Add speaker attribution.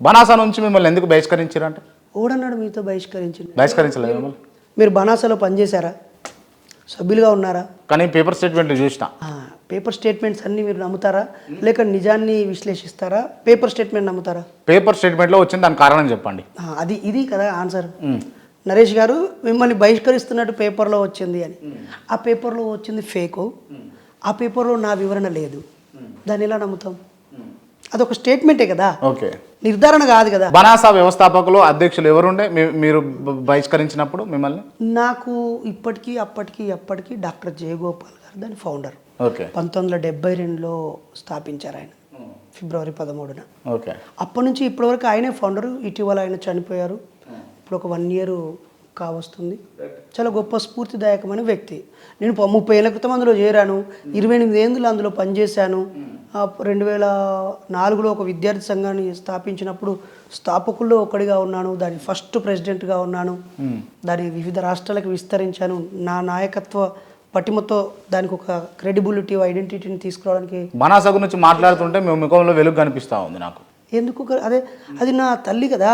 Speaker 1: బనాసా నుంచి మిమ్మల్ని ఎందుకు బహిష్కరించారంటే?
Speaker 2: ఓడన్నాడు మీతో బహిష్కరించింది?
Speaker 1: బహిష్కరించలేదు మిమ్మల్ని.
Speaker 2: మీరు బనాసాలో పనిచేశారా? సభ్యులుగా ఉన్నారా?
Speaker 1: కానీ పేపర్ స్టేట్మెంట్ చూసిన.
Speaker 2: పేపర్ స్టేట్మెంట్స్ అన్నీ మీరు నమ్ముతారా, లేక నిజాన్ని విశ్లేషిస్తారా? పేపర్ స్టేట్మెంట్ నమ్ముతారా?
Speaker 1: పేపర్ స్టేట్మెంట్లో వచ్చింది, దాని కారణం చెప్పండి.
Speaker 2: ఇది కదా ఆన్సర్. నరేష్ గారు మిమ్మల్ని బహిష్కరిస్తున్నట్టు పేపర్లో వచ్చింది అని. ఆ పేపర్లో వచ్చింది ఫేకు. ఆ పేపర్లో నా వివరణ లేదు. దాన్ని ఎలా నమ్ముతాం? అదొక స్టేట్మెంటే కదా,
Speaker 1: ఓకే,
Speaker 2: నిర్ధారణ కాదు కదా.
Speaker 1: బనాసా వ్యవస్థాపకులు అధ్యక్షులు ఎవరుండే మీరు బహిష్కరించినప్పుడు మిమ్మల్ని?
Speaker 2: నాకు ఇప్పటికీ అప్పటికి డాక్టర్ జయగోపాల్ గారు దాని ఫౌండర్.
Speaker 1: ఓకే.
Speaker 2: 1972లో స్థాపించారు ఆయన, ఫిబ్రవరి 13న.
Speaker 1: ఓకే.
Speaker 2: అప్పటి నుంచి ఇప్పటివరకు ఆయనే ఫౌండరు. ఇటీవల ఆయన చనిపోయారు. ఇప్పుడు ఒక 1 year కావస్తుంది. చాలా గొప్ప స్ఫూర్తిదాయకమైన వ్యక్తి. నేను 30 ఏళ్ల క్రితం అందులో చేరాను. 28 ఏళ్ళు అందులో పనిచేశాను. 2004లో ఒక విద్యార్థి సంఘాన్ని స్థాపించినప్పుడు స్థాపకుల్లో ఒకటిగా ఉన్నాను. దాని ఫస్ట్ ప్రెసిడెంట్గా ఉన్నాను. దాని వివిధ రాష్ట్రాలకు విస్తరించాను. నా నాయకత్వ పటిమతో దానికి ఒక క్రెడిబిలిటీ, ఐడెంటిటీని తీసుకురావడానికి.
Speaker 1: బనాసా గురించి మాట్లాడుతుంటే మీ ముఖంలో వెలుగు కనిపిస్తూ ఉంది నాకు.
Speaker 2: ఎందుకు? అదే, అది నా తల్లి కదా.